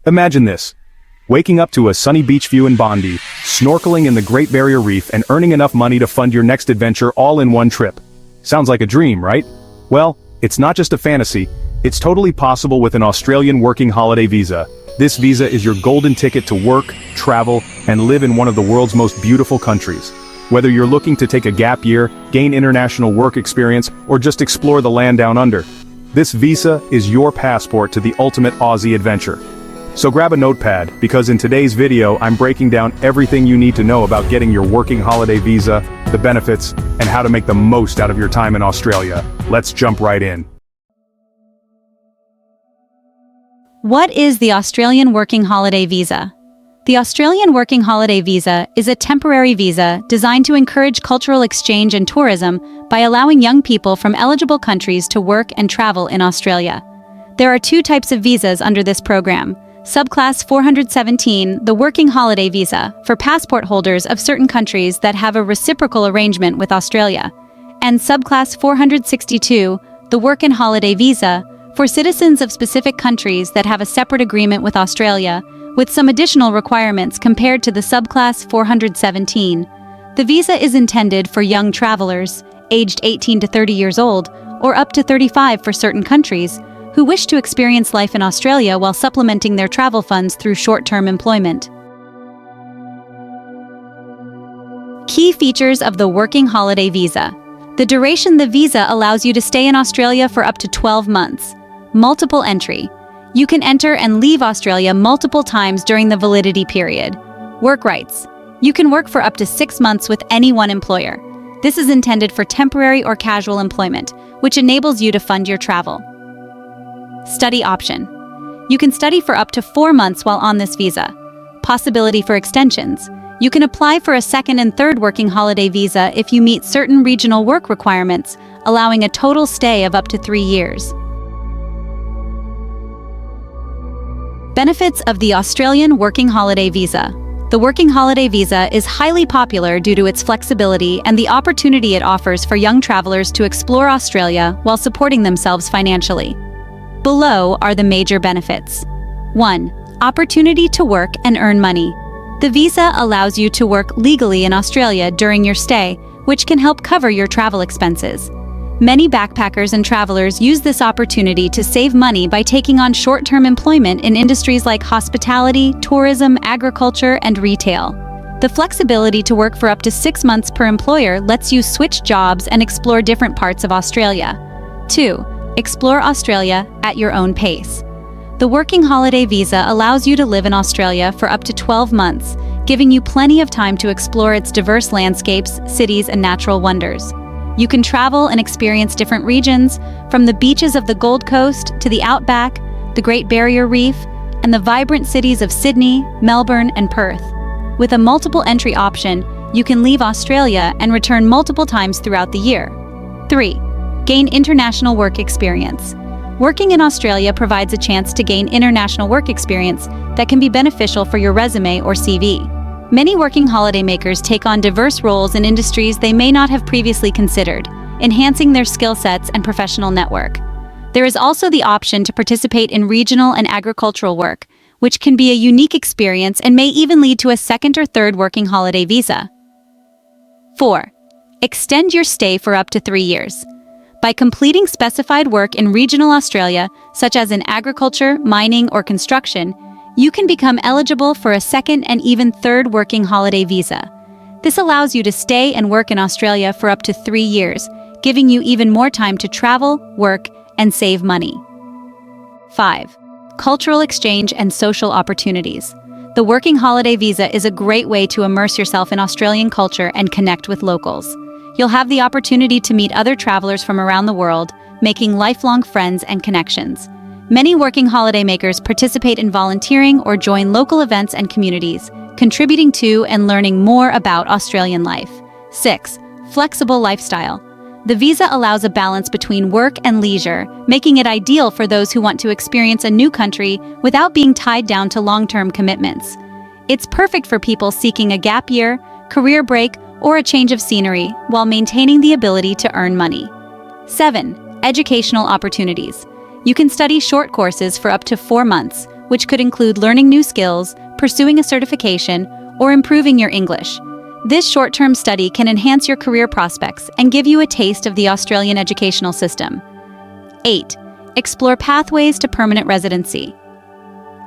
Imagine this. Waking up to a sunny beach view in Bondi, snorkeling in the Great Barrier Reef and earning enough money to fund your next adventure all in one trip. Sounds like a dream, right? Well, it's not just a fantasy, it's totally possible with an Australian working holiday visa. This visa is your golden ticket to work, travel, and live in one of the world's most beautiful countries. Whether you're looking to take a gap year, gain international work experience, or just explore the land down under, this visa is your passport to the ultimate Aussie adventure. So grab a notepad, because in today's video I'm breaking down everything you need to know about getting your working holiday visa, the benefits, and how to make the most out of your time in Australia. Let's jump right in. What is the Australian Working Holiday Visa? The Australian Working Holiday Visa is a temporary visa designed to encourage cultural exchange and tourism by allowing young people from eligible countries to work and travel in Australia. There are two types of visas under this program. Subclass 417, the Working Holiday Visa, for passport holders of certain countries that have a reciprocal arrangement with Australia, and Subclass 462, the Work and Holiday Visa, for citizens of specific countries that have a separate agreement with Australia, with some additional requirements compared to the Subclass 417. The visa is intended for young travelers, aged 18 to 30 years old, or up to 35 for certain countries, who wish to experience life in Australia while supplementing their travel funds through short-term employment. Key features of the Working Holiday Visa. The duration: the visa allows you to stay in Australia for up to 12 months. Multiple entry. You can enter and leave Australia multiple times during the validity period. Work rights. You can work for up to 6 months with any one employer. This is intended for temporary or casual employment, which enables you to fund your travel. Study option. You can study for up to 4 months while on this visa. Possibility for extensions. You can apply for a second and third working holiday visa if you meet certain regional work requirements, allowing a total stay of up to 3 years. Benefits of the Australian Working Holiday Visa. The Working Holiday Visa is highly popular due to its flexibility and the opportunity it offers for young travelers to explore Australia while supporting themselves financially. Below are the major benefits. 1. Opportunity to work and earn money. The visa allows you to work legally in Australia during your stay, which can help cover your travel expenses. Many backpackers and travelers use this opportunity to save money by taking on short-term employment in industries like hospitality, tourism, agriculture, and retail. The flexibility to work for up to 6 months per employer lets you switch jobs and explore different parts of Australia. 2. Explore Australia at your own pace. The Working Holiday Visa allows you to live in Australia for up to 12 months, giving you plenty of time to explore its diverse landscapes, cities, and natural wonders. You can travel and experience different regions, from the beaches of the Gold Coast to the Outback, the Great Barrier Reef, and the vibrant cities of Sydney, Melbourne, and Perth. With a multiple entry option, you can leave Australia and return multiple times throughout the year. 3. Gain international work experience. Working in Australia provides a chance to gain international work experience that can be beneficial for your resume or CV. Many working holidaymakers take on diverse roles in industries they may not have previously considered, enhancing their skill sets and professional network. There is also the option to participate in regional and agricultural work, which can be a unique experience and may even lead to a second or third working holiday visa. 4. Extend your stay for up to 3 years. By completing specified work in regional Australia, such as in agriculture, mining, or construction, you can become eligible for a second and even third working holiday visa. This allows you to stay and work in Australia for up to 3 years, giving you even more time to travel, work, and save money. 5. Cultural exchange and social opportunities. The Working Holiday Visa is a great way to immerse yourself in Australian culture and connect with locals. You'll have the opportunity to meet other travelers from around the world, making lifelong friends and connections. Many working holidaymakers participate in volunteering or join local events and communities, contributing to and learning more about Australian life. 6. Flexible lifestyle. The visa allows a balance between work and leisure, making it ideal for those who want to experience a new country without being tied down to long-term commitments. It's perfect for people seeking a gap year, career break, or a change of scenery while maintaining the ability to earn money. 7. Educational opportunities. You can study short courses for up to 4 months, which could include learning new skills, pursuing a certification, or improving your English. This short-term study can enhance your career prospects and give you a taste of the Australian educational system. 8. Explore pathways to permanent residency.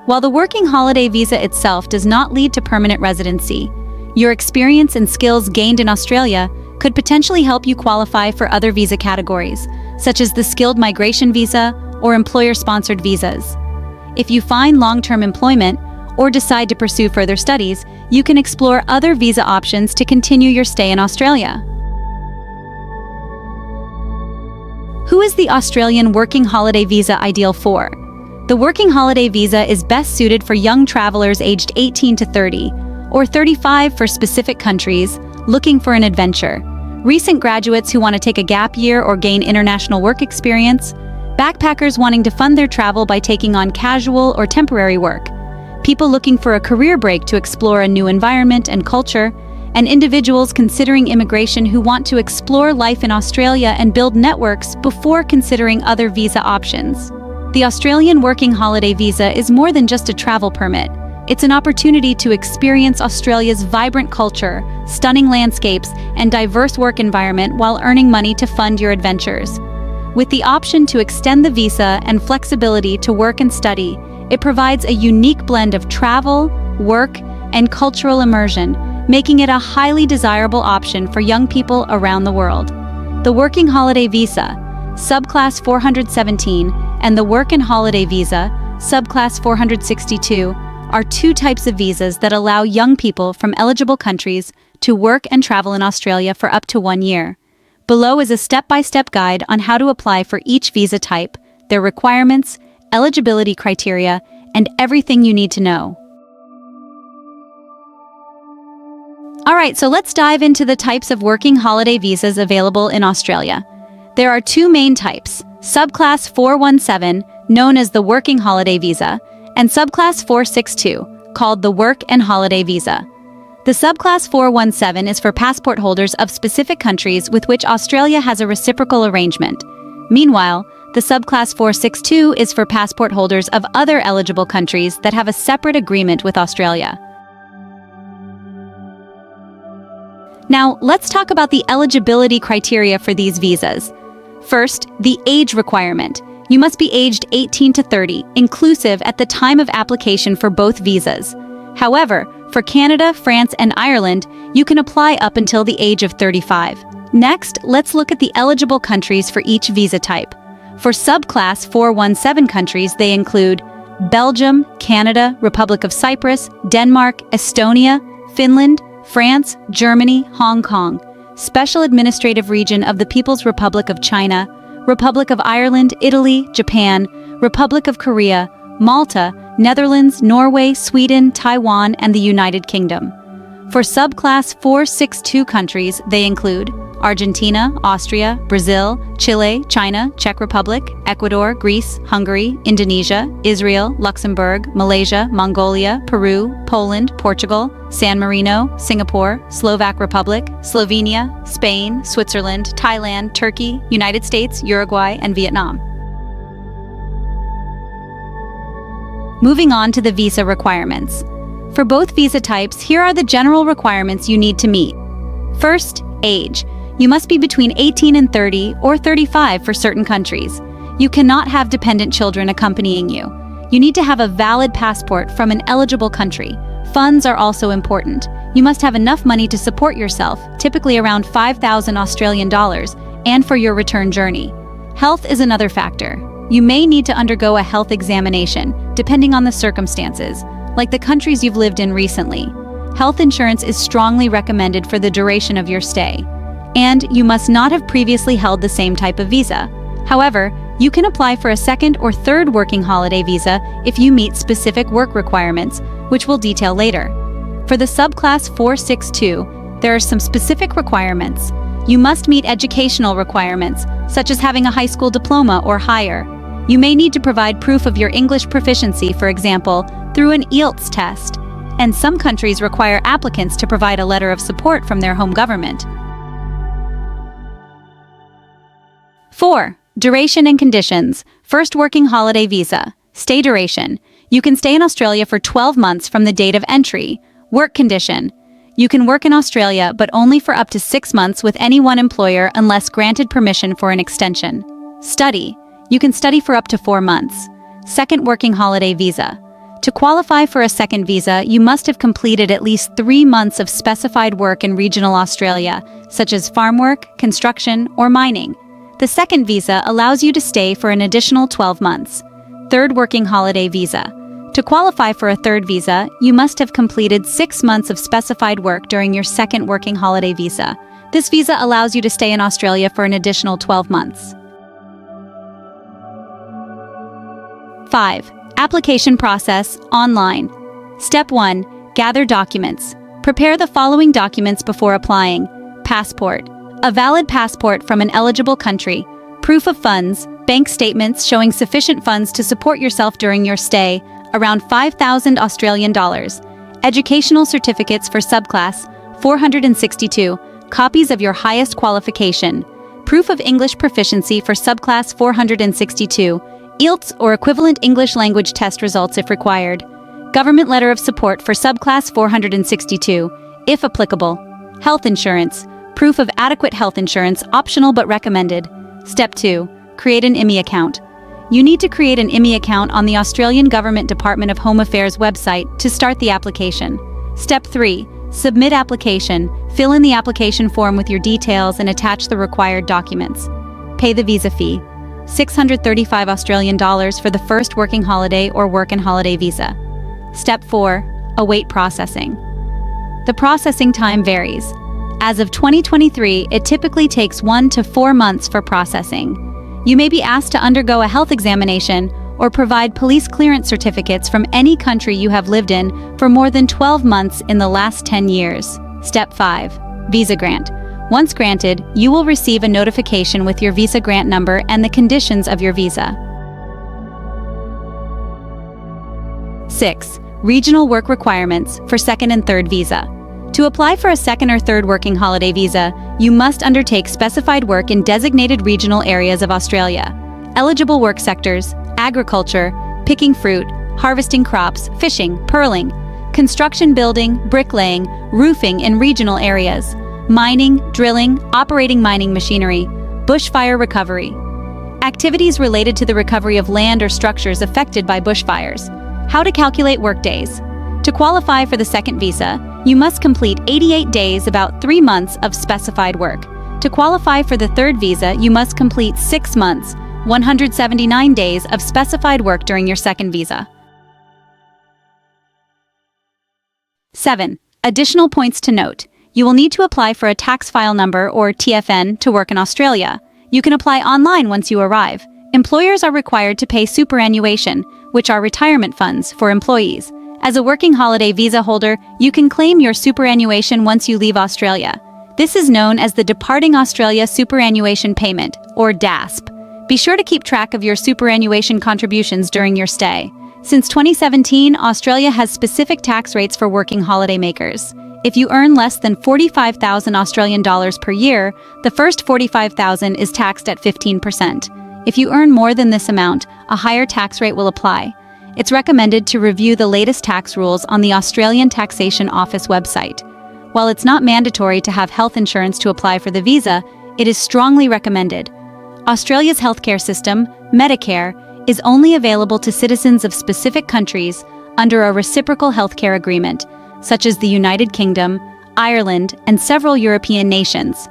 While the working holiday visa itself does not lead to permanent residency, your experience and skills gained in Australia could potentially help you qualify for other visa categories, such as the skilled migration visa or employer-sponsored visas. If you find long-term employment or decide to pursue further studies, you can explore other visa options to continue your stay in Australia. Who is the Australian working holiday visa ideal for? The working holiday visa is best suited for young travelers aged 18 to 30, or 35 for specific countries, looking for an adventure. Recent graduates who want to take a gap year or gain international work experience, backpackers wanting to fund their travel by taking on casual or temporary work, people looking for a career break to explore a new environment and culture, and individuals considering immigration who want to explore life in Australia and build networks before considering other visa options. The Australian working holiday visa is more than just a travel permit. It's an opportunity to experience Australia's vibrant culture, stunning landscapes, and diverse work environment while earning money to fund your adventures. With the option to extend the visa and flexibility to work and study, it provides a unique blend of travel, work, and cultural immersion, making it a highly desirable option for young people around the world. The Working Holiday Visa, Subclass 417, and the Work and Holiday Visa, Subclass 462, are two types of visas that allow young people from eligible countries to work and travel in Australia for up to 1 year. Below is a step-by-step guide on how to apply for each visa type, their requirements, eligibility criteria, and everything you need to know. Alright, so let's dive into the types of working holiday visas available in Australia. There are two main types, Subclass 417, known as the Working Holiday Visa, and Subclass 462, called the Work and Holiday Visa. The Subclass 417 is for passport holders of specific countries with which Australia has a reciprocal arrangement. Meanwhile, the Subclass 462 is for passport holders of other eligible countries that have a separate agreement with Australia. Now, let's talk about the eligibility criteria for these visas. First, the age requirement. You must be aged 18 to 30, inclusive at the time of application for both visas. However, for Canada, France, and Ireland, you can apply up until the age of 35. Next, let's look at the eligible countries for each visa type. For Subclass 417 countries, they include Belgium, Canada, Republic of Cyprus, Denmark, Estonia, Finland, France, Germany, Hong Kong, Special Administrative Region of the People's Republic of China, Republic of Ireland, Italy, Japan, Republic of Korea, Malta, Netherlands, Norway, Sweden, Taiwan, and the United Kingdom. For Subclass 462 countries, they include Argentina, Austria, Brazil, Chile, China, Czech Republic, Ecuador, Greece, Hungary, Indonesia, Israel, Luxembourg, Malaysia, Mongolia, Peru, Poland, Portugal, San Marino, Singapore, Slovak Republic, Slovenia, Spain, Switzerland, Thailand, Turkey, United States, Uruguay, and Vietnam. Moving on to the visa requirements. For both visa types, here are the general requirements you need to meet. First, age. You must be between 18 and 30 or 35 for certain countries. You cannot have dependent children accompanying you. You need to have a valid passport from an eligible country. Funds are also important. You must have enough money to support yourself, typically around 5,000 Australian dollars, and for your return journey. Health is another factor. You may need to undergo a health examination, depending on the circumstances, like the countries you've lived in recently. Health insurance is strongly recommended for the duration of your stay. And you must not have previously held the same type of visa. However, you can apply for a second or third working holiday visa if you meet specific work requirements, which we'll detail later. For the Subclass 462, there are some specific requirements. You must meet educational requirements, such as having a high school diploma or higher. You may need to provide proof of your English proficiency, for example, through an IELTS test. And some countries require applicants to provide a letter of support from their home government. 4. Duration and conditions. First working holiday visa. Stay duration. You can stay in Australia for 12 months from the date of entry. Work condition. You can work in Australia but only for up to 6 months with any one employer unless granted permission for an extension. Study. You can study for up to 4 months. Second working holiday visa. To qualify for a second visa, you must have completed at least 3 months of specified work in regional Australia, such as farm work, construction, or mining. The second visa allows you to stay for an additional 12 months. Third working holiday visa. To qualify for a third visa, you must have completed 6 months of specified work during your second working holiday visa. This visa allows you to stay in Australia for an additional 12 months. 5. Application process, online. Step 1. Gather documents. Prepare the following documents before applying. Passport. A valid passport from an eligible country. Proof of funds, bank statements showing sufficient funds to support yourself during your stay, around 5,000 Australian dollars. Educational certificates for subclass, 462, copies of your highest qualification. Proof of English proficiency for subclass 462, IELTS or equivalent English language test results if required. Government letter of support for subclass 462, if applicable. Health insurance. Proof of adequate health insurance, optional but recommended. Step 2. Create an IMI account. You need to create an IMI account on the Australian Government Department of Home Affairs website to start the application. Step 3. Submit application. Fill in the application form with your details and attach the required documents. Pay the visa fee. 635 Australian dollars for the first working holiday or work and holiday visa. Step 4. Await processing. The processing time varies. As of 2023, it typically takes 1 to 4 months for processing. You may be asked to undergo a health examination or provide police clearance certificates from any country you have lived in for more than 12 months in the last 10 years. Step 5. Visa grant. Once granted, you will receive a notification with your visa grant number and the conditions of your visa. 6. Regional work requirements for second and third visa. To apply for a second or third working holiday visa, you must undertake specified work in designated regional areas of Australia. Eligible work sectors: agriculture, picking fruit, harvesting crops, fishing, pearling, construction, building, bricklaying, roofing in regional areas, mining, drilling, operating mining machinery, bushfire recovery. Activities related to the recovery of land or structures affected by bushfires. How to calculate workdays. To qualify for the second visa, you must complete 88 days, about 3 months, of specified work. To qualify for the third visa, you must complete 6 months, 179 days of specified work during your second visa. 7. Additional points to note. You will need to apply for a tax file number or TFN to work in Australia. You can apply online once you arrive. Employers are required to pay superannuation, which are retirement funds for employees. As a working holiday visa holder, you can claim your superannuation once you leave Australia. This is known as the Departing Australia Superannuation Payment, or DASP. Be sure to keep track of your superannuation contributions during your stay. Since 2017, Australia has specific tax rates for working holiday makers. If you earn less than 45,000 Australian dollars per year, the first 45,000 is taxed at 15%. If you earn more than this amount, a higher tax rate will apply. It's recommended to review the latest tax rules on the Australian Taxation Office website. While it's not mandatory to have health insurance to apply for the visa, it is strongly recommended. Australia's healthcare system, Medicare, is only available to citizens of specific countries under a reciprocal healthcare agreement, such as the United Kingdom, Ireland, and several European nations.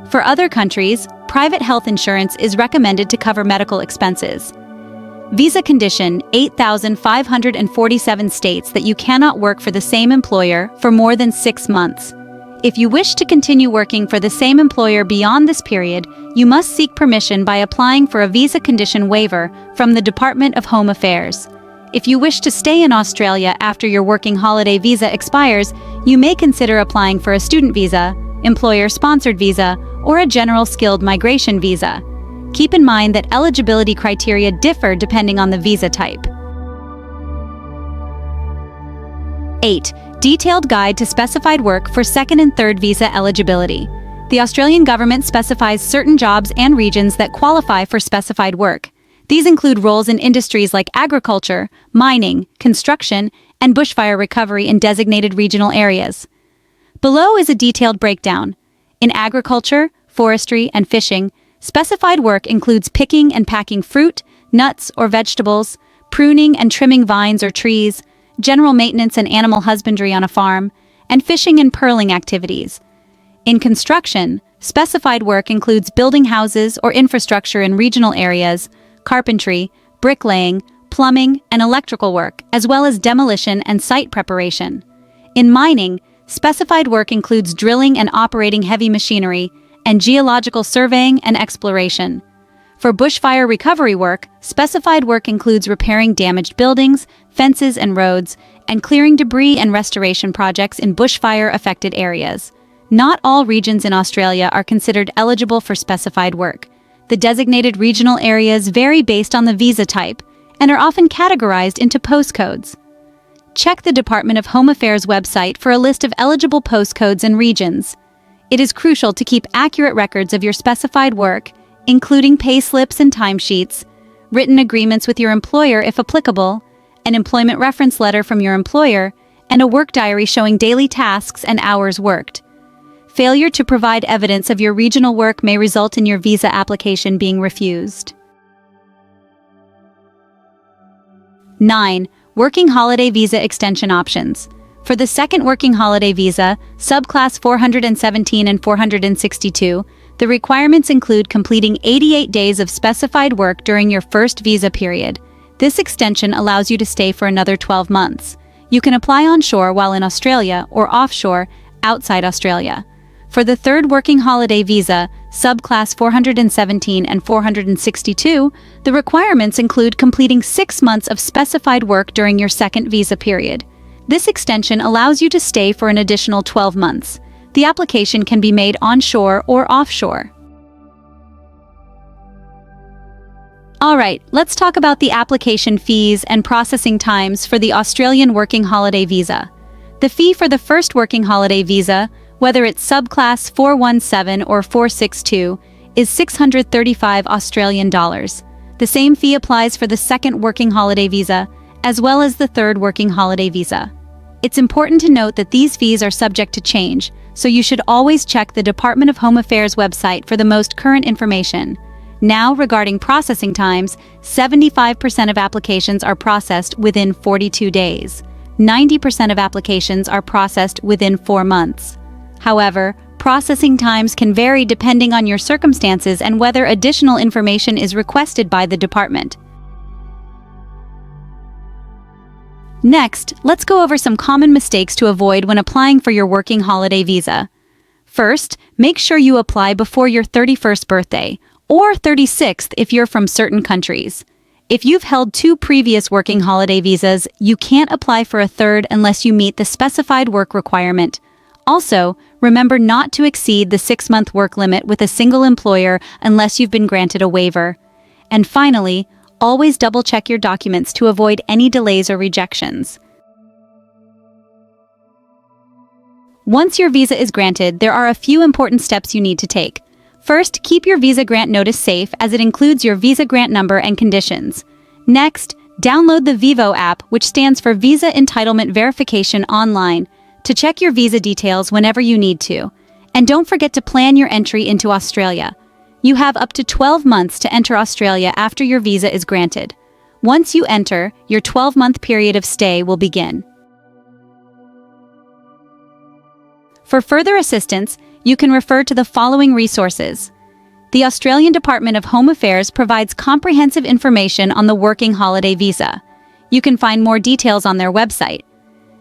For other countries, private health insurance is recommended to cover medical expenses. Visa condition 8,547 states that you cannot work for the same employer for more than 6 months. If you wish to continue working for the same employer beyond this period, you must seek permission by applying for a visa condition waiver from the Department of Home Affairs. If you wish to stay in Australia after your working holiday visa expires, you may consider applying for a student visa, employer-sponsored visa, or a general skilled migration visa. Keep in mind that eligibility criteria differ depending on the visa type. 8. Detailed Guide to Specified Work for Second and Third Visa Eligibility. The Australian government specifies certain jobs and regions that qualify for specified work. These include roles in industries like agriculture, mining, construction, and bushfire recovery in designated regional areas. Below is a detailed breakdown. In agriculture, forestry, and fishing, specified work includes picking and packing fruit, nuts, or vegetables, pruning and trimming vines or trees, general maintenance and animal husbandry on a farm, and fishing and pearling activities. In construction, specified work includes building houses or infrastructure in regional areas, carpentry, bricklaying, plumbing, and electrical work, as well as demolition and site preparation. In mining, specified work includes drilling and operating heavy machinery, and geological surveying and exploration. For bushfire recovery work, specified work includes repairing damaged buildings, fences and roads, and clearing debris and restoration projects in bushfire-affected areas. Not all regions in Australia are considered eligible for specified work. The designated regional areas vary based on the visa type and are often categorized into postcodes. Check the Department of Home Affairs website for a list of eligible postcodes and regions. It is crucial to keep accurate records of your specified work, including pay slips and timesheets, written agreements with your employer if applicable, an employment reference letter from your employer, and a work diary showing daily tasks and hours worked. Failure to provide evidence of your regional work may result in your visa application being refused. 9. Working Holiday Visa Extension Options. For the second Working Holiday Visa, Subclass 417 and 462, the requirements include completing 88 days of specified work during your first visa period. This extension allows you to stay for another 12 months. You can apply onshore while in Australia or offshore outside Australia. For the third Working Holiday Visa, Subclass 417 and 462, the requirements include completing 6 months of specified work during your second visa period. This extension allows you to stay for an additional 12 months. The application can be made onshore or offshore. Alright, let's talk about the application fees and processing times for the Australian Working Holiday Visa. The fee for the first Working Holiday Visa, whether it's Subclass 417 or 462, is 635 Australian dollars. The same fee applies for the second Working Holiday Visa, as well as the third Working Holiday Visa. It's important to note that these fees are subject to change, so you should always check the Department of Home Affairs website for the most current information. Now, regarding processing times, 75% of applications are processed within 42 days. 90% of applications are processed within 4 months. However, processing times can vary depending on your circumstances and whether additional information is requested by the department. Next, let's go over some common mistakes to avoid when applying for your Working Holiday Visa. First, make sure you apply before your 31st birthday, or 36th if you're from certain countries. If you've held 2 previous Working Holiday Visas, you can't apply for a third unless you meet the specified work requirement. Also, remember not to exceed the 6-month work limit with a single employer unless you've been granted a waiver. And finally, always double-check your documents to avoid any delays or rejections. Once your visa is granted, there are a few important steps you need to take. First, keep your visa grant notice safe as it includes your visa grant number and conditions. Next, download the VIVO app, which stands for Visa Entitlement Verification Online, to check your visa details whenever you need to. And don't forget to plan your entry into Australia. You have up to 12 months to enter Australia after your visa is granted. Once you enter, your 12-month period of stay will begin. For further assistance, you can refer to the following resources. The Australian Department of Home Affairs provides comprehensive information on the Working Holiday Visa. You can find more details on their website.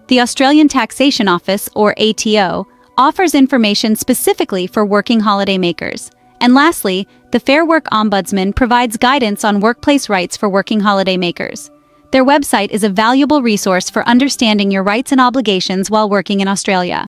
The Australian Taxation Office, or ATO, offers information specifically for working holiday makers. And lastly, the Fair Work Ombudsman provides guidance on workplace rights for working holiday makers. Their website is a valuable resource for understanding your rights and obligations while working in Australia.